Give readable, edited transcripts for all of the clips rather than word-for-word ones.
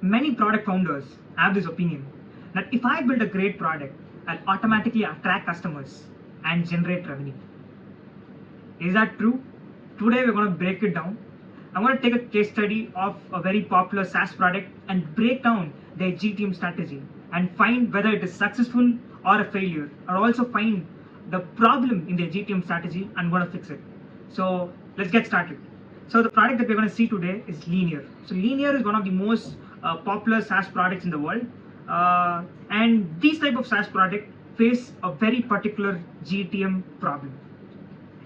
Many product founders have this opinion that if I build a great product, I'll automatically attract customers and generate revenue. Is that true? Today we're going to break it down. I'm going to take a case study of a very popular SaaS product and break down their GTM strategy and find whether it is successful or a failure, or also find the problem in their GTM strategy and going to fix it. So let's get started. So the product that we're going to see today is Linear. So Linear is one of the most popular SaaS products in the world, and these type of SaaS product face a very particular GTM problem.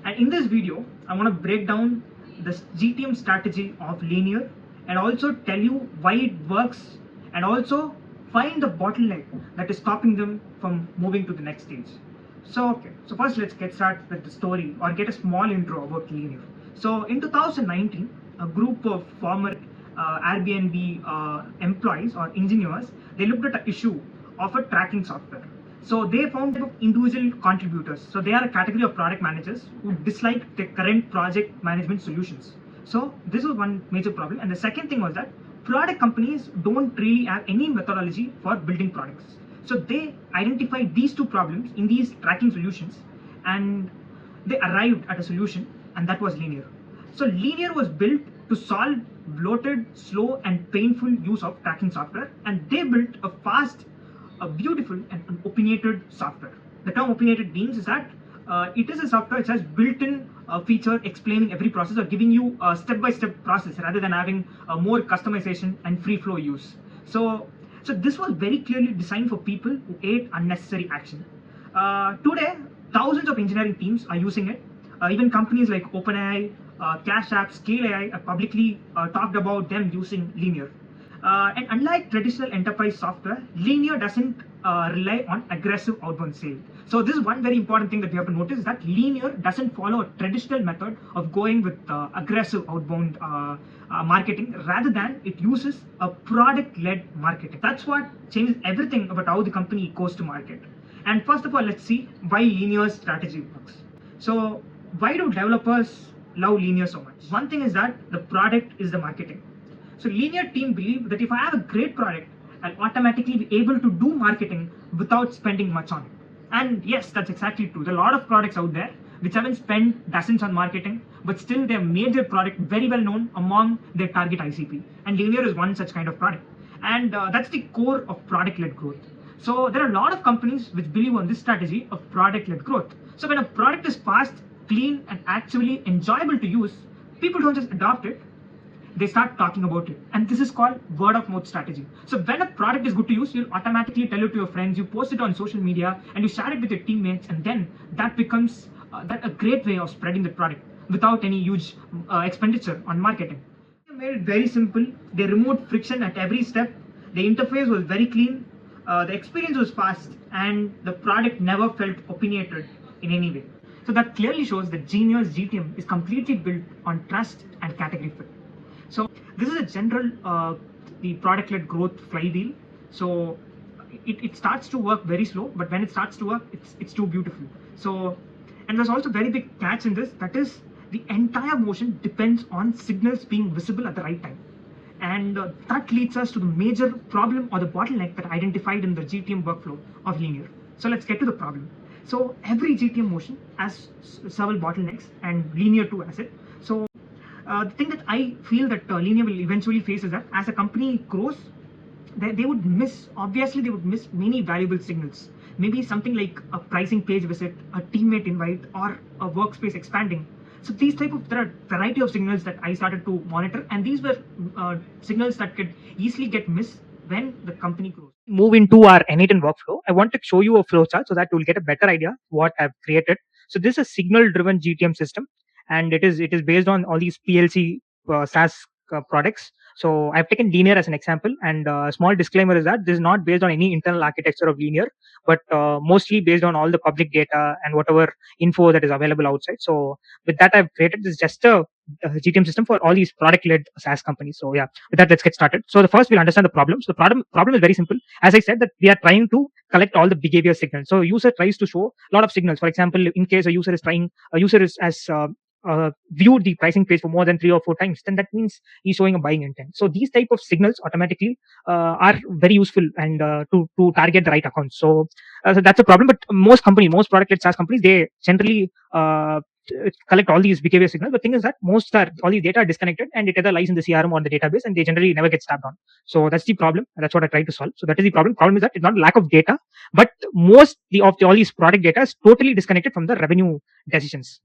And in this video, I want to break down the GTM strategy of Linear and also tell you why it works and also find the bottleneck that is stopping them from moving to the next stage. So first let's get started with the story or get a small intro about Linear. So in 2019, a group of former Airbnb employees or engineers, they looked at an issue of a tracking software. So they found type of individual contributors. So they are a category of product managers who dislike the current project management solutions. So this was one major problem. And the second thing was that product companies don't really have any methodology for building products. So they identified these two problems in these tracking solutions and they arrived at a solution, and that was Linear. So Linear was built to solve bloated, slow and painful use of tracking software, and they built a fast, a beautiful and an opinionated software. The term opinionated means is that it is a software which has built-in feature explaining every process or giving you a step-by-step process rather than having more customization and free-flow use. So this was very clearly designed for people who hate unnecessary action. Today, thousands of engineering teams are using it. Even companies like OpenAI, Cash App, Scale AI have publicly talked about them using Linear. And unlike traditional enterprise software, Linear doesn't rely on aggressive outbound sales. So this is one very important thing that we have to notice, is that Linear doesn't follow a traditional method of going with aggressive outbound marketing. Rather than it uses a product-led marketing. That's what changes everything about how the company goes to market. And first of all, let's see why Linear's strategy works. So why do developers love Linear so much? One thing is that the product is the marketing. So Linear team believe that if I have a great product, I'll automatically be able to do marketing without spending much on it. And yes, that's exactly true. There are a lot of products out there which haven't spent dozens on marketing, but still they're major product, very well known among their target ICP. And Linear is one such kind of product. And that's the core of product-led growth. So there are a lot of companies which believe on this strategy of product-led growth. So when a product is fast, clean and actually enjoyable to use, people don't just adopt it, they start talking about it, and this is called word of mouth strategy. So when a product is good to use, you'll automatically tell it to your friends, you post it on social media and you share it with your teammates, and then that becomes that a great way of spreading the product without any huge expenditure on marketing. They made it very simple. They removed friction at every step. The interface was very clean, the experience was fast, and the product never felt opinionated in any way. So that clearly shows that Genius GTM is completely built on trust and category fit. So this is a general the product-led growth flywheel. So it starts to work very slow, but when it starts to work, it's too beautiful. So, and there's also very big catch in this, that is the entire motion depends on signals being visible at the right time. And that leads us to the major problem or the bottleneck that I identified in the GTM workflow of Linear. So let's get to the problem. So every GTM motion has several bottlenecks, and Linear too has it. So the thing that I feel that Linear will eventually face is that as a company grows, they would miss many valuable signals. Maybe something like a pricing page visit, a teammate invite, or a workspace expanding. So these there are a variety of signals that I started to monitor, and these were signals that could easily get missed when the company grows. Move into our N8N workflow. I want to show you a flowchart so that you'll get a better idea what I've created. So this is a signal-driven GTM system, and it is based on all these PLC SaaS products. So I've taken Linear as an example, and a small disclaimer is that this is not based on any internal architecture of Linear, but mostly based on all the public data and whatever info that is available outside. So with that, I've created this just a GTM system for all these product-led SaaS companies. So yeah, with that, let's get started. So the first, we'll understand the problem. So the problem is very simple. As I said, that we are trying to collect all the behavior signals. So user tries to show a lot of signals. For example, in case a user is viewed the pricing page for more than 3 or 4 times, then that means he's showing a buying intent. So these type of signals automatically are very useful and to target the right accounts. So that's a problem. But most product-led SaaS companies, they generally collect all these behavior signals. The thing is that all these data are disconnected, and it either lies in the CRM or the database, and they generally never get tapped on. So that's the problem. That's what I try to solve. So that is the problem. Problem is that it's not lack of data, but all these product data is totally disconnected from the revenue decisions.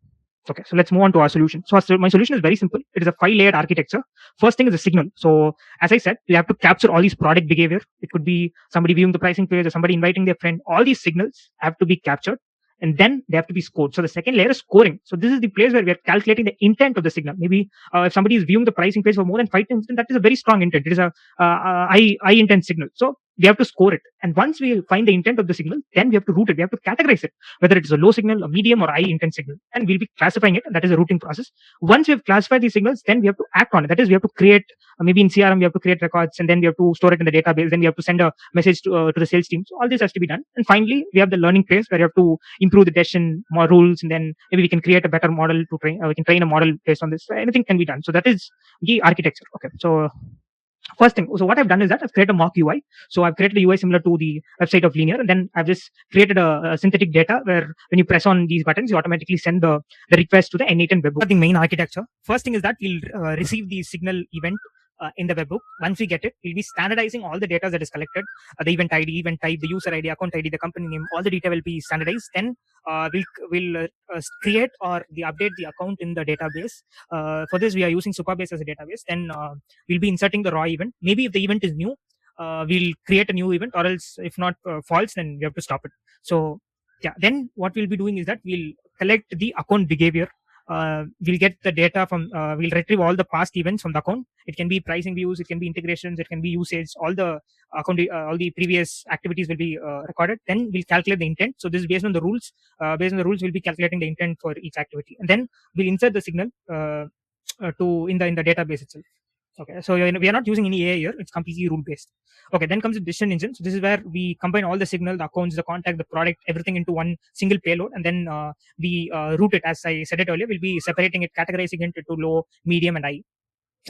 Okay, so let's move on to our solution. My solution is very simple. It is a 5-layered architecture. First thing is the signal. So as I said, we have to capture all these product behavior. It could be somebody viewing the pricing page or somebody inviting their friend. All these signals have to be captured, and then they have to be scored. So the second layer is scoring. So this is the place where we are calculating the intent of the signal. Maybe if somebody is viewing the pricing page for more than 5 times, then that is a very strong intent. It is a high intent signal. So we have to score it. And once we find the intent of the signal, then we have to route it. We have to categorize it, whether it is a low signal, a medium, or high intent signal. And we'll be classifying it. And that is a routing process. Once we have classified these signals, then we have to act on it. That is, we have to create, maybe in CRM, we have to create records, and then we have to store it in the database. Then we have to send a message to the sales team. So all this has to be done. And finally, we have the learning phase where you have to improve the decision more rules, and then maybe we can create a better model to train. We can train a model based on this. So anything can be done. So that is the architecture. Okay. So first thing, so what I've done is that I've created a mock UI. So I've created a UI similar to the website of Linear, and then I've just created a synthetic data where when you press on these buttons, you automatically send the request to the N8 webhook. The main architecture. First thing is that we'll receive the signal event in the webhook. Once we get it, we'll be standardizing all the data that is collected, the event ID, event type, the user ID, account ID, the company name, all the data will be standardized. Then we'll create or update the account in the database. For this, we are using Supabase as a database. Then we'll be inserting the raw event. Maybe if the event is new, we'll create a new event, or else if not false, then we have to stop it. So yeah, then what we'll be doing is that we'll collect the account behavior. We'll get the data from we'll retrieve all the past events from the account. It can be pricing views, it can be integrations, it can be usage. All the all the previous activities will be recorded. Then we'll calculate the intent. So this is based on the rules. Based on the rules, we'll be calculating the intent for each activity, and then we'll insert the signal to in the database itself. Okay, so we are not using any AI here. It's completely rule based. Okay, then comes the decision engine. So this is where we combine all the signal, the accounts, the contact, the product, everything into one single payload, and then we route it. As I said it earlier, we'll be separating it, categorizing it into low, medium, and high.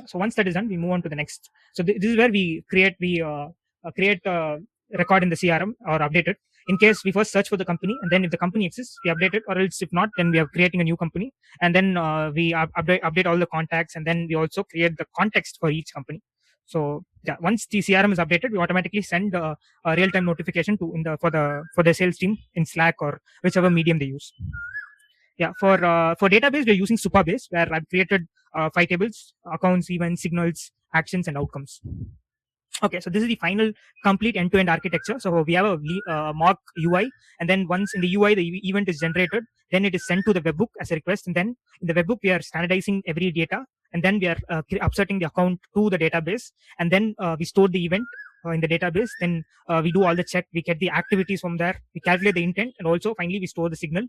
So once that is done, we move on to the next. So this is where we create a record in the CRM or update it. In case we first search for the company, and then if the company exists, we update it, or else if not, then we are creating a new company, and then we update all the contacts, and then we also create the context for each company. So yeah, once the CRM is updated, we automatically send a real-time notification for the sales team in Slack or whichever medium they use. Yeah, for database, we're using Supabase, where I've created 5 tables: accounts, events, signals, actions, and outcomes. Okay, so this is the final complete end-to-end architecture. So we have a mock UI, and then once in the UI the event is generated, then it is sent to the webhook as a request, and then in the webhook we are standardizing every data, and then we are upsetting the account to the database, and then we store the event in the database. Then we do all the check, we get the activities from there, we calculate the intent, and also finally we store the signal.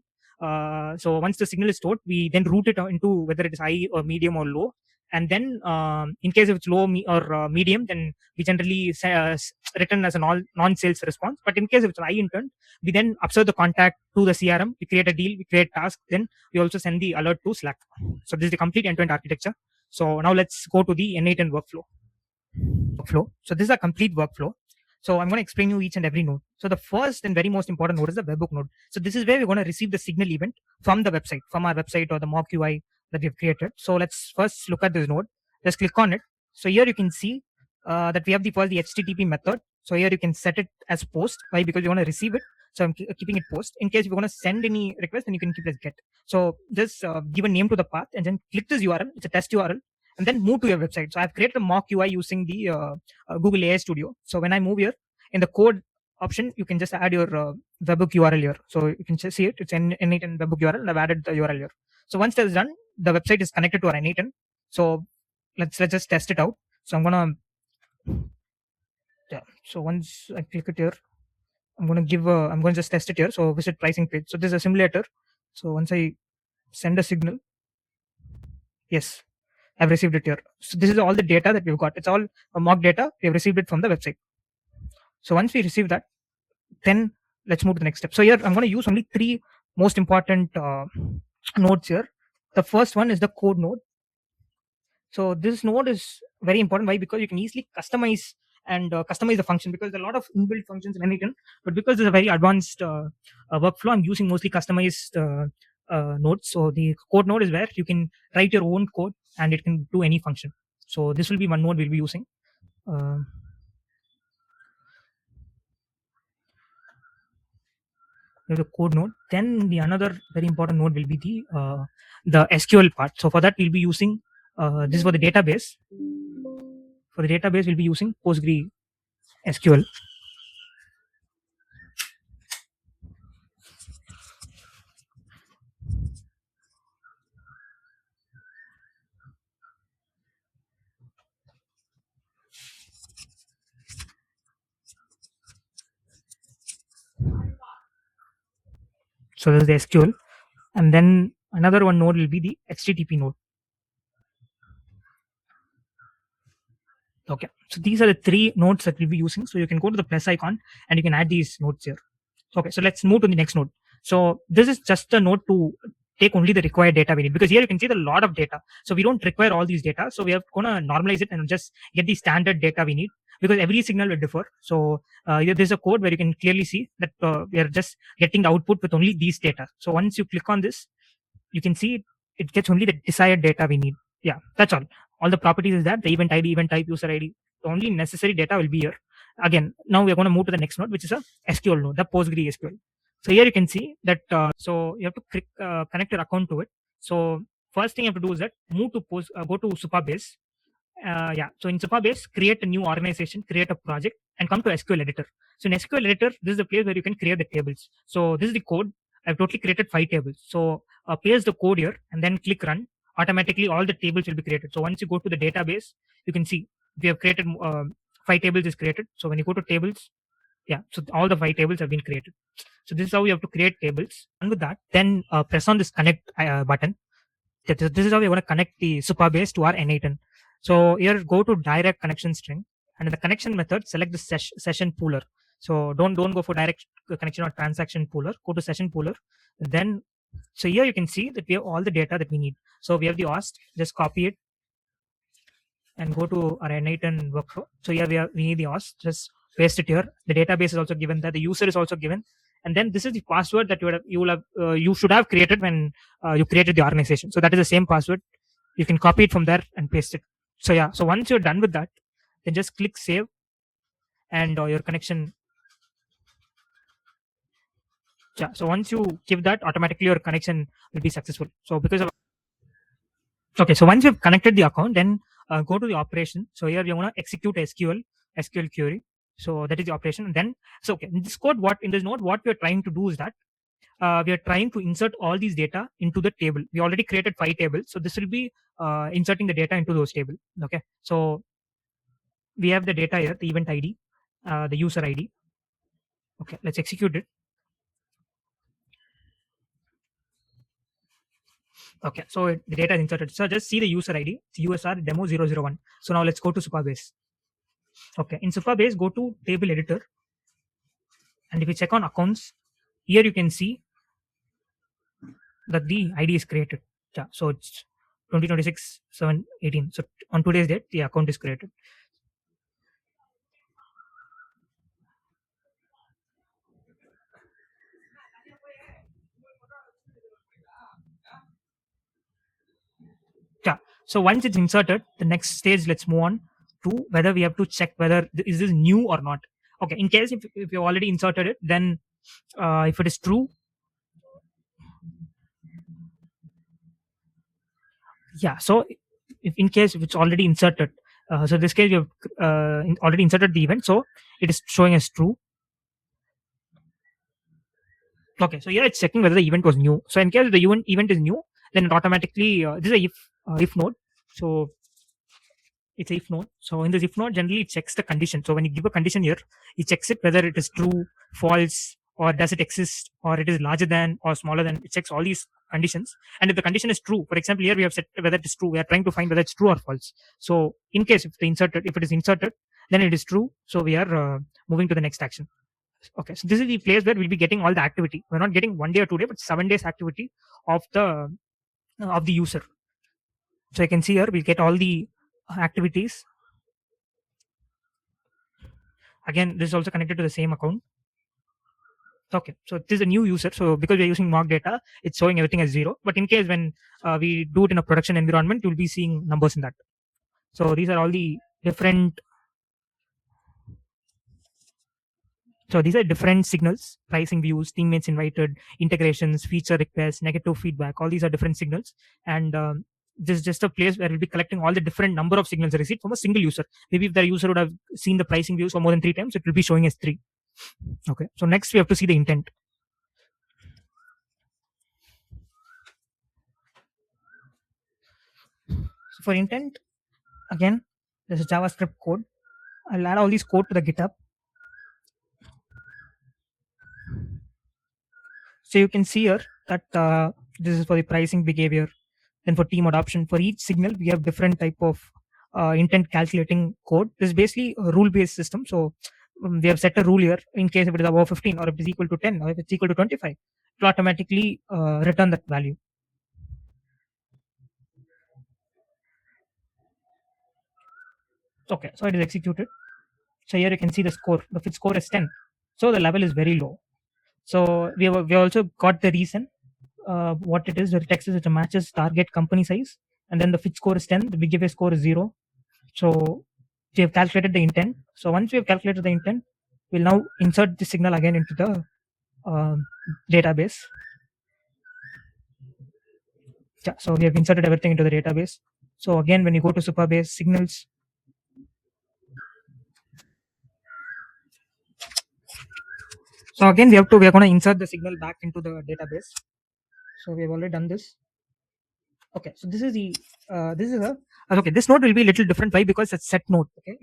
So once the signal is stored, we then route it into whether it is high or medium or low. And then in case if it's low or medium, then we generally return as a non-sales response. But in case if it's high intent, we then observe the contact to the CRM, we create a deal, we create task, then we also send the alert to Slack. So this is the complete end-to-end architecture. So now let's go to the N8 and workflow. So this is a complete workflow. So I'm going to explain you each and every node. So the first and very most important node is the webhook node. So this is where we're going to receive the signal event from the website, from our website or the mock UI that we've created. So let's first look at this node. Just click on it. So here you can see that we have the HTTP method. So here you can set it as post. Why? Because you want to receive it. So I'm keeping it post. In case you want to send any request, then you can keep it as get. So just give a name to the path and then click this URL. It's a test URL. And then move to your website. So I've created a mock UI using the Google AI Studio. So when I move here, in the code option, you can just add your webhook URL here. So you can just see it. It's N8 and webhook URL. And I've added the URL here. So once that is done, the website is connected to our N8. So let's just test it out. So I'm gonna So once I click it here, I'm gonna just test it here. So visit pricing page. So this is a simulator. So once I send a signal, yes, I've received it here. So this is all the data that we've got. It's all mock data. We've received it from the website. So once we receive that, then let's move to the next step. So here I'm going to use only 3 most important nodes here. The first one is the code node. So this node is very important. Why? Because you can easily customize and customize the function, because there are a lot of inbuilt functions in anything. But because it's a very advanced workflow, I'm using mostly customized nodes. So the code node is where you can write your own code and it can do any function. So this will be one node we'll be using. Uh, we have the code node. Then the another very important node will be the SQL part. So for that we'll be using this for the database. For the database we'll be using PostgreSQL. So this is the SQL, and then another one node will be the HTTP node. Okay, so these are the three nodes that we'll be using. So you can go to the plus icon and you can add these nodes here. Okay, so let's move to the next node. So this is just a node to take only the required data we need, because here you can see the lot of data. So we don't require all these data. So we are gonna normalize it and just get the standard data we need, because every signal will differ. So there's a code where you can clearly see that we are just getting the output with only these data. So once you click on this, you can see it gets only the desired data we need. Yeah, that's all. All the properties is that the event ID, event type, user ID. The only necessary data will be here. Again, now we are going to move to the next node, which is a SQL node, the PostgreSQL. So here you can see that. So you have to connect your account to it. So first thing you have to do is that move to go to Supabase. Yeah. So in Supabase, create a new organization, create a project, and come to SQL editor. So in SQL editor, this is the place where you can create the tables. So this is the code. I've totally created 5 tables. So paste the code here and then click run. Automatically, all the tables will be created. So once you go to the database, you can see we have created 5 tables is created. So when you go to tables, yeah, so all the 5 tables have been created. So this is how you have to create tables. And with that, then press on this connect button. This is how we're going to connect the Supabase to our N8N. So here go to direct connection string, and in the connection method select the session pooler. So don't go for direct connection or transaction pooler. Go to session pooler. Then so here you can see that we have all the data that we need. So we have the host. Just copy it and go to our N8N workflow. So here we need the host. Just paste it here. The database is also given there. The user is also given. And then this is the password that you should have created when you created the organization. So that is the same password. You can copy it from there and paste it. So yeah, so once you're done with that, then just click save, and your connection. Yeah, so once you give that, automatically your connection will be successful. So because of okay, so once you've connected the account, then go to the operation. So here we want to execute SQL query. So that is the operation. And then so okay, in this code, in this node, what we are trying to do is that we are trying to insert all these data into the table. We already created 5 tables, so this will be inserting the data into those tables. Okay, so we have the data here, the event ID, the user ID. Okay, let's execute it. Okay, so the data is inserted. So just see the user ID, it's USR demo 001. So now let's go to Supabase. Okay, in Supabase, go to table editor, and if you check on accounts, here you can see that the ID is created. Yeah, so it's 2026 7/18. So on today's date, the account is created. Yeah. So once it's inserted, the next stage, let's move on to whether we have to check whether is this new or not. Okay, in case if you already inserted it, then if it is true, yeah. So if in case if it's already inserted, so this case you have already inserted the event, so it is showing as true. Okay, so here it's checking whether the event was new. So in case the event is new, then it automatically this is a if node. So it's a if node. So in this if node, generally it checks the condition. So when you give a condition here, it checks it whether it is true, false, or does it exist, or it is larger than or smaller than. It checks all these conditions. And if the condition is true, for example, here we have set whether it is true. We are trying to find whether it's true or false. So in case if it is inserted, then it is true. So we are moving to the next action. Okay, so this is the place where we'll be getting all the activity. We're not getting 1 day or 2 day, but 7 days activity of the of the user. So you can see here we'll get all the activities. Again, this is also connected to the same account. Okay, so this is a new user. So because we're using mock data, it's showing everything as 0. But in case when we do it in a production environment, you'll be seeing numbers in that. So these are all the different. So these are different signals: pricing views, teammates invited, integrations, feature requests, negative feedback. All these are different signals, and this is just a place where we'll be collecting all the different number of signals received from a single user. Maybe if the user would have seen the pricing views for more than 3 times, it will be showing as 3. Okay. So next we have to see the intent. So for intent, again, this is JavaScript code. I'll add all these code to the GitHub. So you can see here that this is for the pricing behavior. Then for team adoption, for each signal, we have different type of intent calculating code. This is basically a rule-based system. So we have set a rule here in case if it is above 15 or if it is equal to 10 or if it's equal to 25, it will automatically return that value. Okay, so it is executed. So here you can see the score. The fit score is 10. So the level is very low. So we also got the reason what it is. The text is it matches target company size, and then the fit score is 10. The behavior score is 0. So we have calculated the intent. So once we have calculated the intent, we'll now insert the signal again into the database. Yeah, so we have inserted everything into the database. So again, when you go to Supabase signals, so again we are going to insert the signal back into the database. So we have already done this. Okay, so this is the this is a okay. This node will be a little different. Why? Because it's set node. Okay,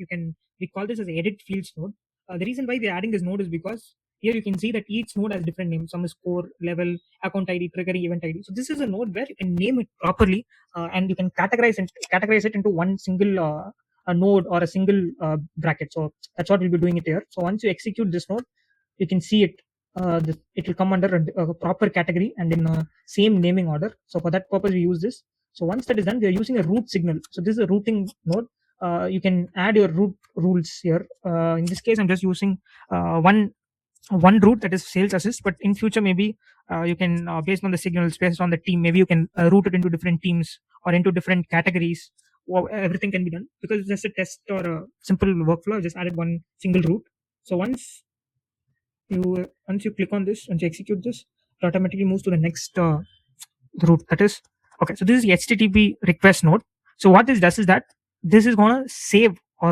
we call this as the edit fields node. The reason why we're adding this node is because here you can see that each node has different names. Some is core, level, account ID, triggering event ID. So this is a node where you can name it properly and you can categorize it into one single a node or a single bracket. So that's what we'll be doing it here. So once you execute this node, you can see it. It will come under a proper category and in same naming order. So for that purpose, we use this. So once that is done, we are using a root signal. So this is a routing node. You can add your root rules here. In this case, I'm just using one route, that is sales assist. But in future, maybe you can based on the signals, based on the team, maybe you can route it into different teams or into different categories. Everything can be done because it's just a test or a simple workflow. I just added one single route. So once you click on this, once you execute this, it automatically moves to the next route. That is okay. So this is the HTTP request node. So what this does is that this is gonna save or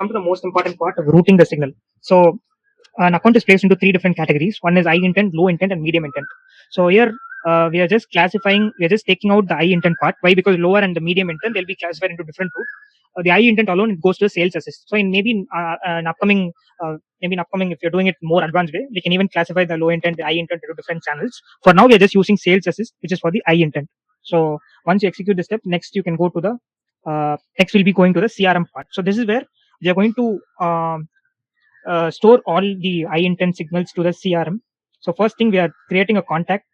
come to the most important part of routing the signal. So an account is placed into 3 different categories. One is high intent, low intent, and medium intent. So here we are just taking out the high intent part. Why? Because lower and the medium intent, they'll be classified into different routes. The high intent alone, it goes to sales assist. So in maybe an upcoming, if you're doing it more advanced way, we can even classify the low intent, the high intent into different channels. For now, we are just using sales assist, which is for the high intent. So once you execute the step, next you can go to the next we'll be going to the CRM part. So this is where we are going to store all the high intent signals to the CRM. So first thing, we are creating a contact.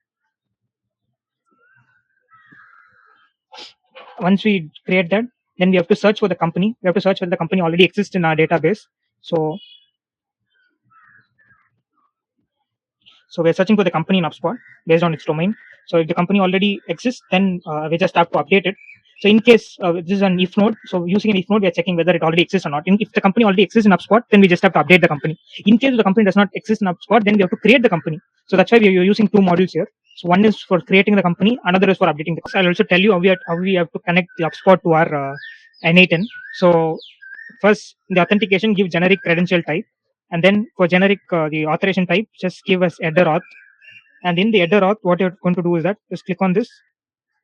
Once we create that, then we have to search for the company. We have to search whether the company already exists in our database. So we're searching for the company in HubSpot based on its domain. So if the company already exists, then we just have to update it. So in case this is an if node, so using an if node, we are checking whether it already exists or not. If the company already exists in HubSpot, then we just have to update the company. In case the company does not exist in HubSpot, then we have to create the company. So that's why we are using 2 modules here. So one is for creating the company, another is for updating the company. I'll also tell you how we have to connect the HubSpot to our N8N. So first, the authentication, give generic credential type. And then for generic, the authorization type, just give us header auth. And in the header auth, what you're going to do is that just click on this,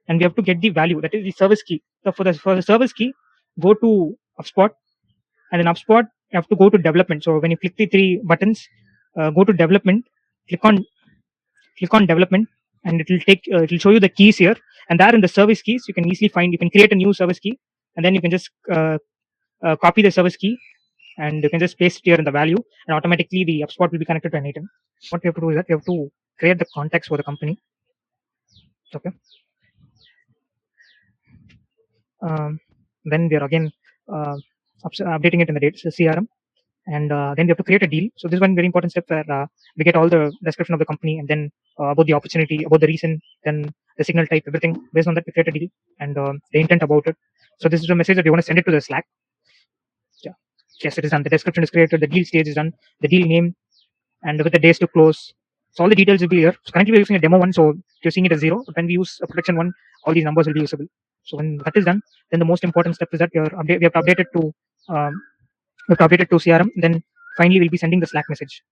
and we have to get the value, that is the service key. So for the service key, go to HubSpot, and in HubSpot you have to go to development. So when you click the 3 buttons, go to development, click on development, and it will show you the keys here. And there in the service keys, you can easily find, you can create a new service key, and then you can just copy the service key and you can just paste here in the value, and automatically the HubSpot will be connected to an item. What we have to do is that we have to create the context for the company. Okay. Then we are again updating it in the CRM, and then we have to create a deal. So this is one very important step where we get all the description of the company, and then about the opportunity, about the reason, then the signal type, everything. Based on that, we create a deal, and the intent about it. So this is a message that we want to send it to the Slack. Yeah. Yes, it is done. The description is created. The deal stage is done. The deal name, and with the days to close. So all the details will be here. So currently we're using a demo one, so you're seeing it as 0. But when we use a production one, all these numbers will be usable. So when that is done, then the most important step is that we have to update it to CRM. Then finally we'll be sending the Slack message.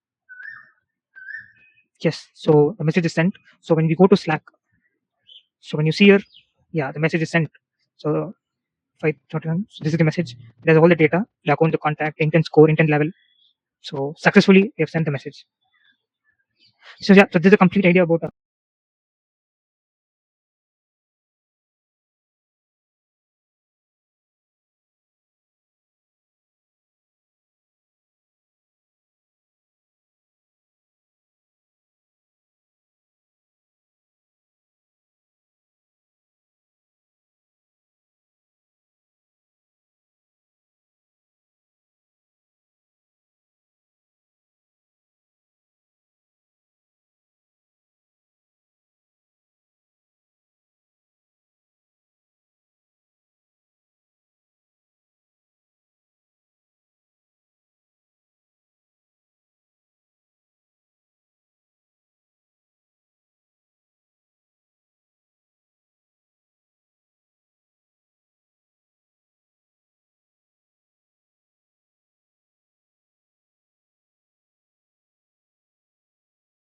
Yes. So the message is sent. So when we go to Slack, so when you see here, yeah, the message is sent. So so this is the message. It has all the data, the account, the contact, intent score, intent level. So successfully we have sent the message. So yeah, so this is a complete idea about